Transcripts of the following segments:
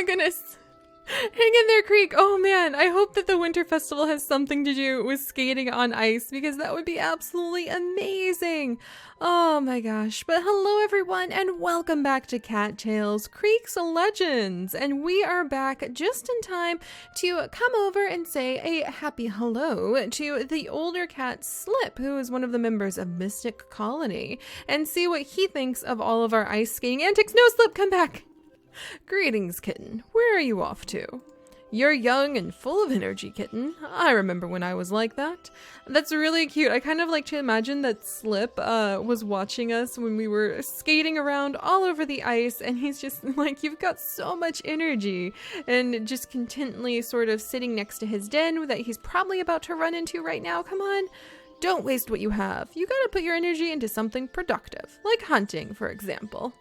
goodness. Hang in there, Creek. Oh man, I hope that the Winter Festival has something to do with skating on ice because that would be absolutely amazing. Oh my gosh. But hello everyone and welcome back to Cattails, Creek's Legends. And we are back just in time to come over and say a happy hello to the older cat Slip, who is one of the members of Mystic Colony, and see what he thinks of all of our ice skating antics. No, Slip, come back. Greetings, kitten. Where are you off to? You're young and full of energy, kitten. I remember when I was like that. That's really cute. I kind of like to imagine that Slip was watching us when we were skating around all over the ice, and he's just like, you've got so much energy, and just contently sort of sitting next to his den that he's probably about to run into right now. Come on. Don't waste what you have. You gotta put your energy into something productive, like hunting, for example.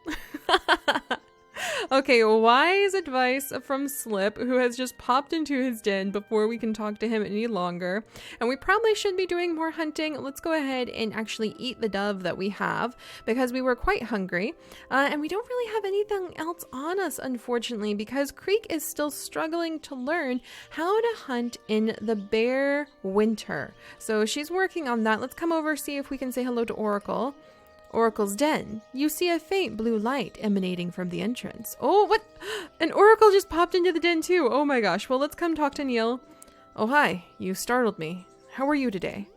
Okay, wise advice from Slip, who has just popped into his den before we can talk to him any longer. And we probably should be doing more hunting. Let's go ahead and actually eat the dove that we have because we were quite hungry. And we don't really have anything else on us, unfortunately, because Creek is still struggling to learn how to hunt in the bare winter. So she's working on that. Let's come over, see if we can say hello to Oracle. Oracle's den. You see a faint blue light emanating from the entrance. Oh, what? An Oracle just popped into the den too. Oh my gosh. Well, let's come talk to Neil. Oh, hi. You startled me. How are you today?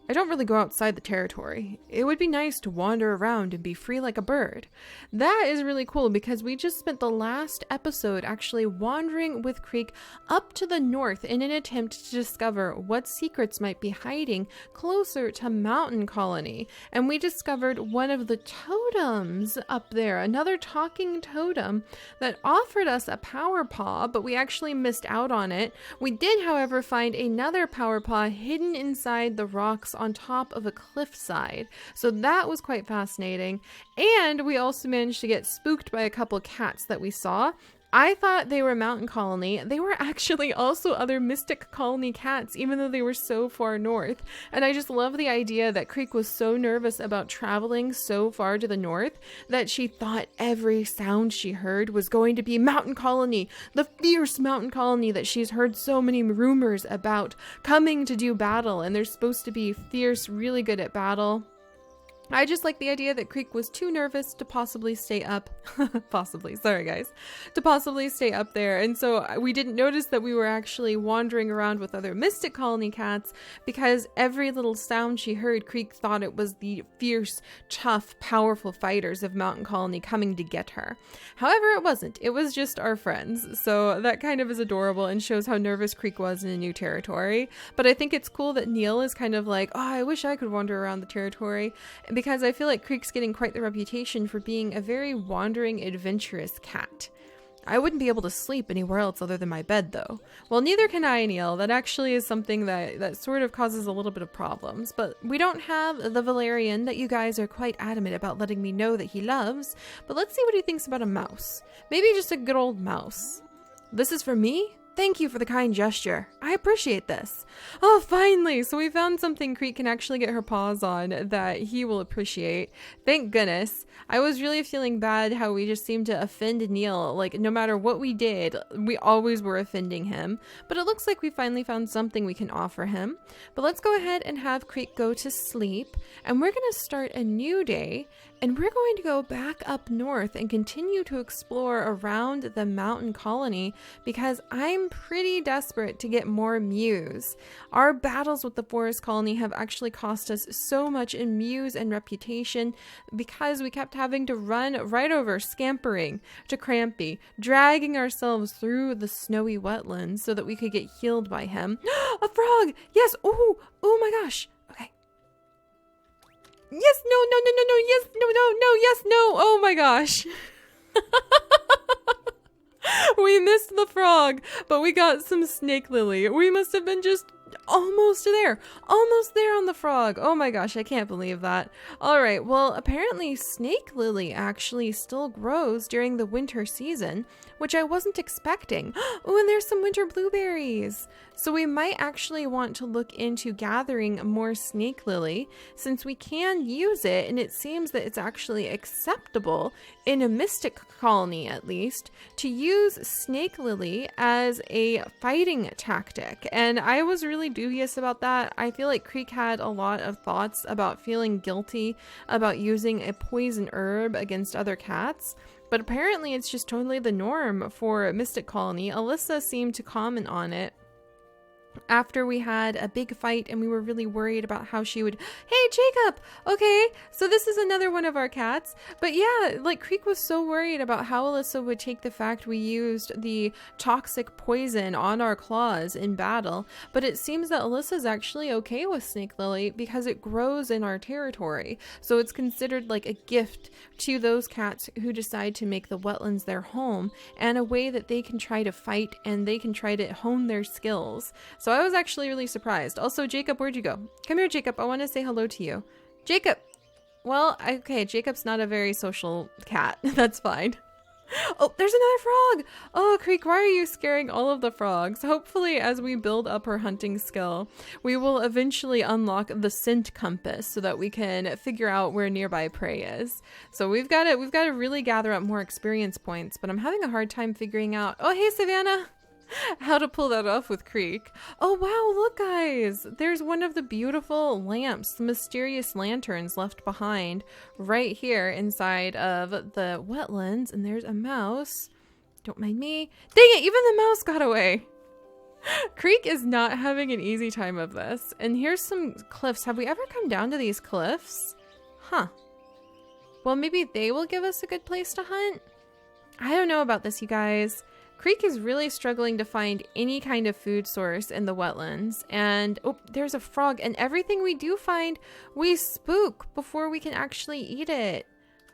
I don't really go outside the territory. It would be nice to wander around and be free like a bird. That is really cool because we just spent the last episode actually wandering with Creek up to the north in an attempt to discover what secrets might be hiding closer to Mountain Colony. And we discovered one of the totems up there, another talking totem that offered us a power paw, but we actually missed out on it. We did, however, find another power paw hidden inside the rocks on top of a cliffside. So that was quite fascinating. And we also managed to get spooked by a couple cats that we saw. I thought they were Mountain Colony. They were actually also other Mystic Colony cats, even though they were so far north. And I just love the idea that Creek was so nervous about traveling so far to the north that she thought every sound she heard was going to be Mountain Colony, the fierce Mountain Colony that she's heard so many rumors about coming to do battle. And they're supposed to be fierce, really good at battle. I just like the idea that Creek was too nervous to possibly stay up, sorry guys, to possibly stay up there. And so we didn't notice that we were actually wandering around with other Mystic Colony cats because every little sound she heard, Creek thought it was the fierce, tough, powerful fighters of Mountain Colony coming to get her. However, it wasn't. It was just our friends. So that kind of is adorable and shows how nervous Creek was in a new territory. But I think it's cool that Neil is kind of like, oh, I wish I could wander around the territory, because I feel like Creek's getting quite the reputation for being a very wandering, adventurous cat. I wouldn't be able to sleep anywhere else other than my bed, though. Well, neither can I, Neil. That actually is something that sort of causes a little bit of problems. But we don't have the Valerian that you guys are quite adamant about letting me know that he loves. But let's see what he thinks about a mouse. Maybe just a good old mouse. This is for me? Thank you for the kind gesture. I appreciate this. Oh, finally! So we found something Creek can actually get her paws on that he will appreciate. Thank goodness. I was really feeling bad how we just seemed to offend Neil. Like, no matter what we did, we always were offending him. But it looks like we finally found something we can offer him. But let's go ahead and have Creek go to sleep. And we're going to start a new day. And we're going to go back up north and continue to explore around the Mountain Colony because I'm pretty desperate to get more Mews. Our battles with the Forest Colony have actually cost us so much in Mews and reputation because we kept having to run right over, scampering to Crampy, dragging ourselves through the snowy wetlands so that we could get healed by him. A frog! Yes! Oh my gosh! Okay. Yes, no, yes, no, yes, no. Oh my gosh. We missed the frog, but we got some snake lily. We must have been just almost there. Almost there on the frog. Oh my gosh, I can't believe that. All right, well, apparently snake lily actually still grows during the winter season, which I wasn't expecting. Oh, and there's some winter blueberries. So we might actually want to look into gathering more snake lily since we can use it, and it seems that it's actually acceptable in a mystic colony at least to use snake lily as a fighting tactic. And I was really dubious about that. I feel like Creek had a lot of thoughts about feeling guilty about using a poison herb against other cats. But apparently it's just totally the norm for a mystic colony. Alyssa seemed to comment on it after we had a big fight and we were really worried about how she would, hey Jacob, okay, so this is another one of our cats. But yeah, like Creek was so worried about how Alyssa would take the fact we used the toxic poison on our claws in battle. But it seems that Alyssa's actually okay with snake lily because it grows in our territory. So it's considered like a gift to those cats who decide to make the wetlands their home, and a way that they can try to fight and they can try to hone their skills. So I was actually really surprised. Also, Jacob, where'd you go? Come here, Jacob. I want to say hello to you. Jacob! Well, okay, Jacob's not a very social cat. That's fine. Oh, there's another frog! Oh, Creek, why are you scaring all of the frogs? Hopefully, as we build up her hunting skill, we will eventually unlock the scent compass so that we can figure out where nearby prey is. So we've got to really gather up more experience points, but I'm having a hard time figuring out... Oh, hey, Savannah! How to pull that off with Creek. Oh wow, look guys, there's one of the beautiful lamps, the mysterious lanterns left behind right here inside of the wetlands, and there's a mouse. Don't mind me. Dang it, even the mouse got away. Creek is not having an easy time of this. And here's some cliffs. Have we ever come down to these cliffs? Huh. Well, maybe they will give us a good place to hunt. I don't know about this, you guys. Creek is really struggling to find any kind of food source in the wetlands. And oh, there's a frog, and everything we do find, we spook before we can actually eat it.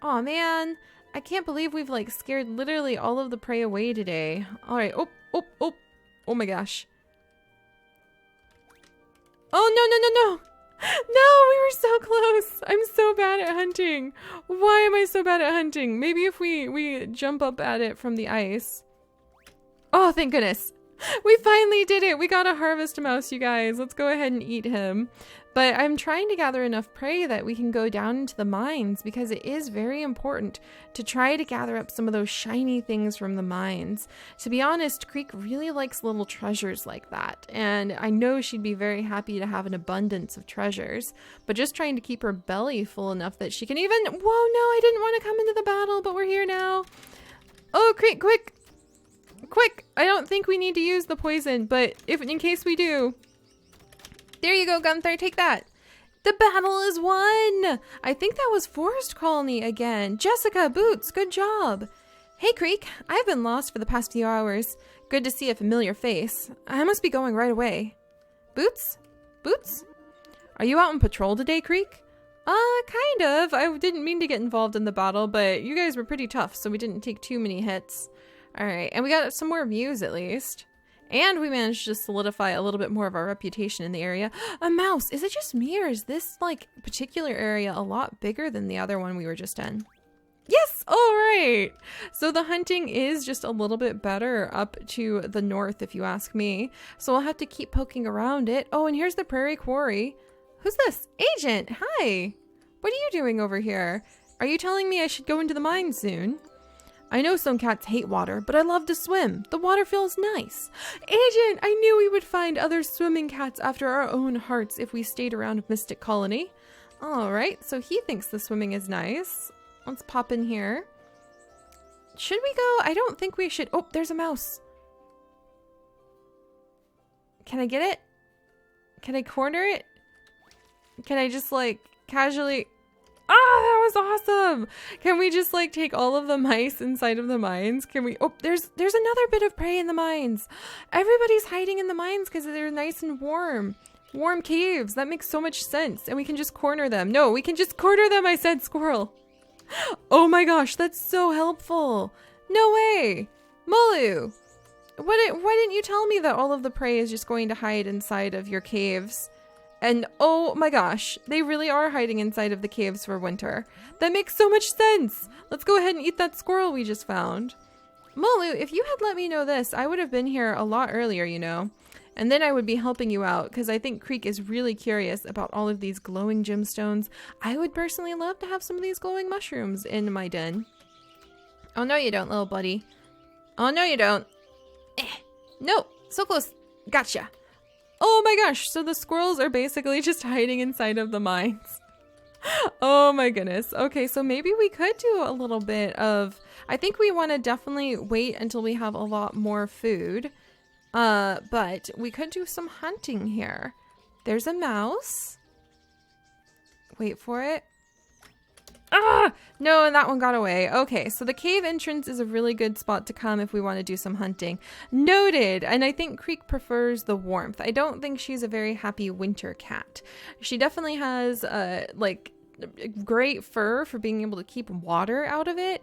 Oh man, I can't believe we've like scared literally all of the prey away today. All right, oh my gosh. Oh no. No, we were so close. I'm so bad at hunting. Why am I so bad at hunting? Maybe if we jump up at it from the ice. Oh, thank goodness. We finally did it. We got a harvest mouse, you guys. Let's go ahead and eat him. But I'm trying to gather enough prey that we can go down into the mines, because it is very important to try to gather up some of those shiny things from the mines. To be honest, Creek really likes little treasures like that, and I know she'd be very happy to have an abundance of treasures, but just trying to keep her belly full enough that she can even... Whoa, no, I didn't want to come into the battle, but we're here now. Oh, Creek, quick! Quick! I don't think we need to use the poison, but in case we do... There you go, Gunther, take that! The battle is won! I think that was Forest Colony again. Jessica, Boots, good job! Hey, Creek, I've been lost for the past few hours. Good to see a familiar face. I must be going right away. Boots? Boots? Are you out on patrol today, Creek? Kind of. I didn't mean to get involved in the battle, but you guys were pretty tough, so we didn't take too many hits. Alright, and we got some more views at least. And we managed to solidify a little bit more of our reputation in the area. A mouse! Is it just me, or is this, like, particular area a lot bigger than the other one we were just in? Yes! Alright! So the hunting is just a little bit better up to the north, if you ask me. So we'll have to keep poking around it. Oh, and here's the Prairie Quarry. Who's this? Agent! Hi! What are you doing over here? Are you telling me I should go into the mine soon? I know some cats hate water, but I love to swim. The water feels nice. Agent, I knew we would find other swimming cats after our own hearts if we stayed around Mystic Colony. Alright, so he thinks the swimming is nice. Let's pop in here. Should we go? I don't think we should. Oh, there's a mouse. Can I get it? Can I corner it? Can I just like casually... Ah, that was awesome! Can we just like take all of the mice inside of the mines? Can we... Oh, there's another bit of prey in the mines. Everybody's hiding in the mines because they're nice and warm. Warm caves. That makes so much sense. And we can just corner them. No, we can just corner them, I said, squirrel. Oh my gosh, that's so helpful. No way. Molu. Why didn't you tell me that all of the prey is just going to hide inside of your caves? And oh my gosh, they really are hiding inside of the caves for winter. That makes so much sense. Let's go ahead and eat that squirrel we just found. Molu, if you had let me know this, I would have been here a lot earlier, you know. And then I would be helping you out because I think Creek is really curious about all of these glowing gemstones. I would personally love to have some of these glowing mushrooms in my den. Oh, no you don't, little buddy. Oh, no you don't. No, so close. Gotcha. Oh my gosh, so the squirrels are basically just hiding inside of the mines. Oh my goodness. Okay, so maybe we could do a little bit of... I think we want to definitely wait until we have a lot more food. But we could do some hunting here. There's a mouse. Wait for it. Ah! No, and that one got away. Okay, so the cave entrance is a really good spot to come if we want to do some hunting. Noted! And I think Creek prefers the warmth. I don't think she's a very happy winter cat. She definitely has, like, great fur for being able to keep water out of it.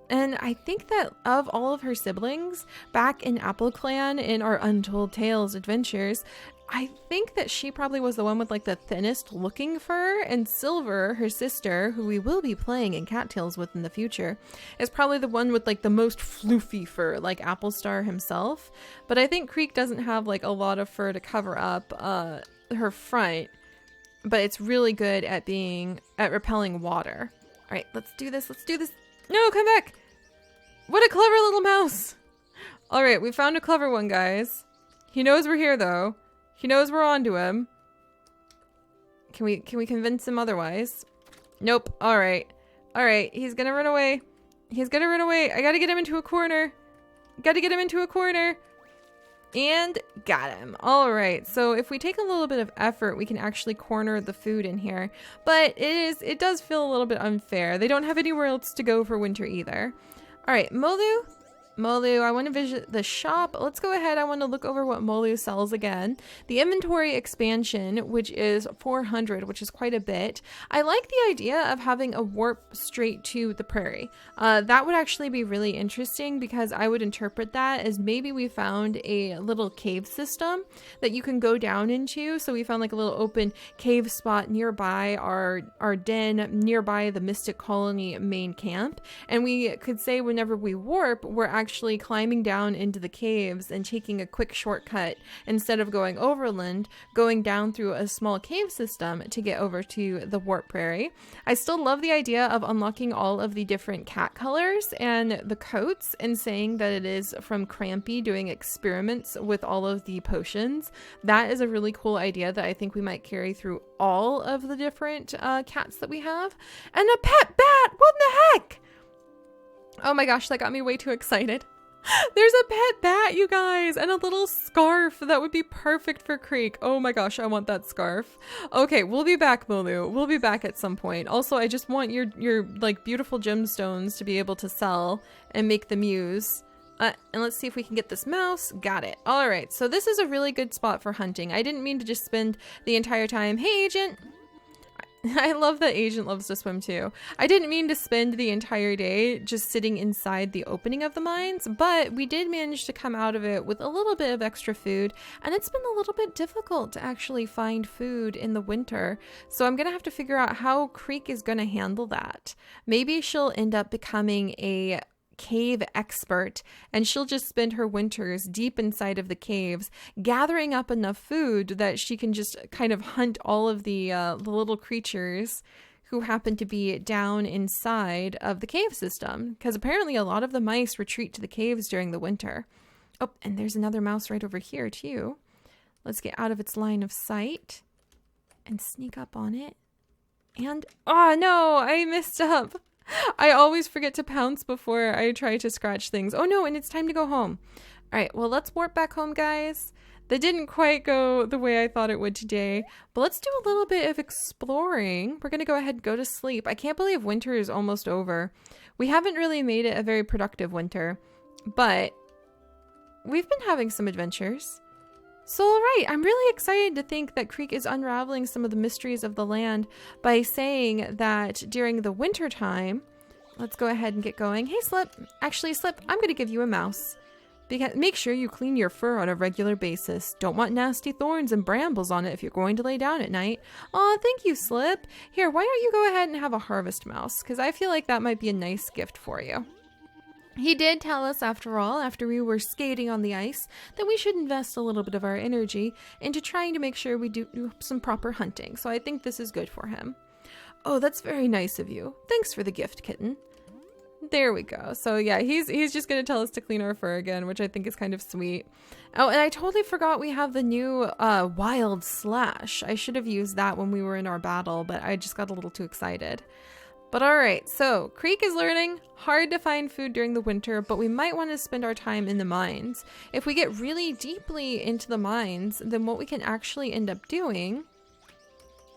And I think that of all of her siblings, back in Apple Clan in our Untold Tales adventures, I think that she probably was the one with like the thinnest looking fur, and Silver, her sister, who we will be playing in Cattails with in the future, is probably the one with like the most floofy fur, like Applestar himself. But I think Creek doesn't have like a lot of fur to cover up her front, but it's really good at repelling water. All right, let's do this. Let's do this. No, come back. What a clever little mouse. All right, we found a clever one, guys. He knows we're here though. He knows we're onto him. Can we convince him otherwise? Nope. All right. All right. He's gonna run away. He's gonna run away. I gotta get him into a corner. Gotta get him into a corner. And got him. All right. So if we take a little bit of effort, we can actually corner the food in here. But it does feel a little bit unfair. They don't have anywhere else to go for winter either. All right, Molu, I want to visit the shop. Let's go ahead. I want to look over what Molu sells again. The inventory expansion, which is 400, which is quite a bit. I like the idea of having a warp straight to the prairie. That would actually be really interesting because I would interpret that as maybe we found a little cave system that you can go down into. So we found like a little open cave spot nearby our den, nearby the Mystic Colony main camp. And we could say whenever we warp, we're actually climbing down into the caves and taking a quick shortcut instead of going overland, going down through a small cave system to get over to the warp prairie. I still love the idea of unlocking all of the different cat colors and the coats and saying that it is from Crampy doing experiments with all of the potions. That is a really cool idea that I think we might carry through all of the different cats that we have. And a pet bat! What in the heck? Oh my gosh, that got me way too excited. There's a pet bat, you guys, and a little scarf that would be perfect for Creek. Oh my gosh, I want that scarf. Okay, we'll be back, Molu. We'll be back at some point. Also, I just want your like beautiful gemstones to be able to sell and make them use. And let's see if we can get this mouse. Got it. All right, so this is a really good spot for hunting. I didn't mean to just spend the entire time, hey, agent. I love that Agent loves to swim too. I didn't mean to spend the entire day just sitting inside the opening of the mines, but we did manage to come out of it with a little bit of extra food, and it's been a little bit difficult to actually find food in the winter. So I'm gonna have to figure out how Creek is gonna handle that. Maybe she'll end up becoming a cave expert, and she'll just spend her winters deep inside of the caves gathering up enough food that she can just kind of hunt all of the little creatures who happen to be down inside of the cave system, because apparently a lot of the mice retreat to the caves during the winter. Oh, and there's another mouse right over here too. Let's get out of its line of sight and sneak up on it. And oh no, I messed up. I always forget to pounce before I try to scratch things. Oh no, and it's time to go home. All right, well, let's warp back home, guys. That didn't quite go the way I thought it would today, but let's do a little bit of exploring. We're gonna go ahead and go to sleep. I can't believe winter is almost over. We haven't really made it a very productive winter, but we've been having some adventures. So, all right, I'm really excited to think that Creek is unraveling some of the mysteries of the land by saying that during the winter time, let's go ahead and get going. Hey, Slip. Actually, Slip, I'm going to give you a mouse Make sure you clean your fur on a regular basis. Don't want nasty thorns and brambles on it if you're going to lay down at night. Aw, thank you, Slip. Here, why don't you go ahead and have a harvest mouse? Because I feel like that might be a nice gift for you. He did tell us, after all, after we were skating on the ice, that we should invest a little bit of our energy into trying to make sure we do some proper hunting. So I think this is good for him. Oh, that's very nice of you. Thanks for the gift, kitten. There we go. So yeah, he's just going to tell us to clean our fur again, which I think is kind of sweet. Oh, and I totally forgot we have the new wild slash. I should have used that when we were in our battle, but I just got a little too excited. But all right, so Creek is learning hard to find food during the winter, but we might want to spend our time in the mines. If we get really deeply into the mines, then what we can actually end up doing...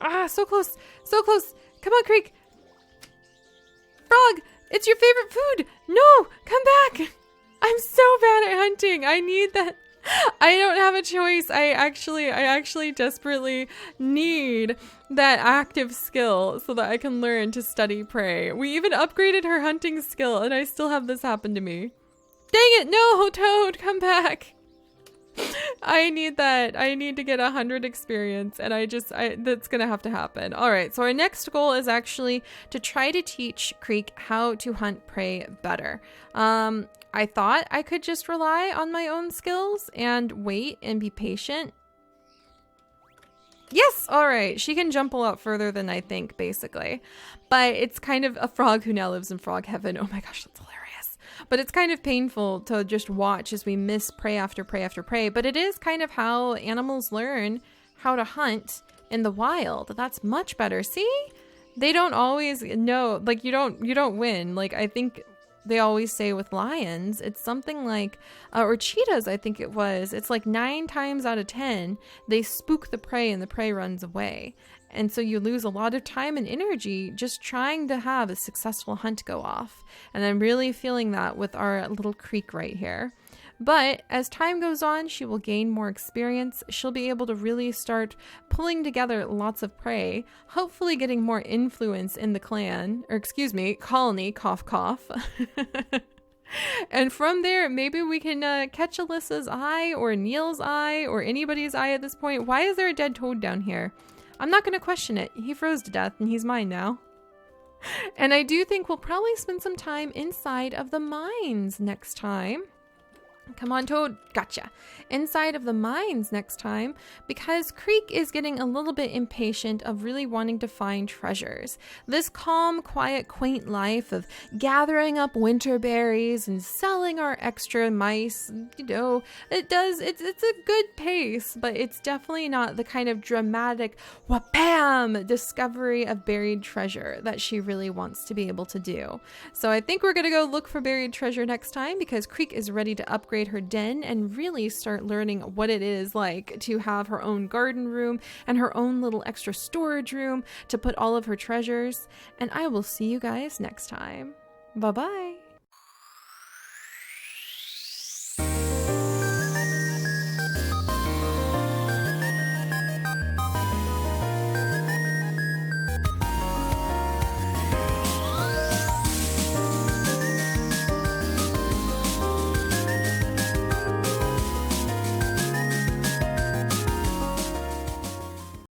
Ah, so close, so close. Come on, Creek. Frog, it's your favorite food. No, come back. I'm so bad at hunting. I need that. I don't have a choice. I actually desperately need that active skill so that I can learn to study prey. We even upgraded her hunting skill and I still have this happen to me. Dang it, no, Toad, come back. I need that. I need to get 100 experience and that's gonna have to happen. All right, so our next goal is actually to try to teach Creek how to hunt prey better. I thought I could just rely on my own skills and wait and be patient. Yes, all right. She can jump a lot further than I think, basically. But it's kind of a frog who now lives in frog heaven. Oh my gosh, that's hilarious. But it's kind of painful to just watch as we miss prey after prey after prey. But it is kind of how animals learn how to hunt in the wild. That's much better. See? They don't always know, like you don't win. Like I think they always say with lions, it's something like, or cheetahs, I think it was, it's like 9 times out of 10, they spook the prey and the prey runs away. And so you lose a lot of time and energy just trying to have a successful hunt go off. And I'm really feeling that with our little Creek right here. But as time goes on, she will gain more experience. She'll be able to really start pulling together lots of prey, hopefully getting more influence in the clan, or excuse me, colony, cough, cough. And from there, maybe we can catch Alyssa's eye or Neil's eye or anybody's eye at this point. Why is there a dead toad down here? I'm not going to question it. He froze to death and he's mine now. And I do think we'll probably spend some time inside of the mines next time. Come on, Toad. Gotcha. Inside of the mines next time, because Creek is getting a little bit impatient of really wanting to find treasures. This calm, quiet, quaint life of gathering up winter berries and selling our extra mice, you know, it's a good pace, but it's definitely not the kind of dramatic wha-bam discovery of buried treasure that she really wants to be able to do. So I think we're going to go look for buried treasure next time because Creek is ready to upgrade her den and really start learning what it is like to have her own garden room and her own little extra storage room to put all of her treasures. And I will see you guys next time. Bye-bye.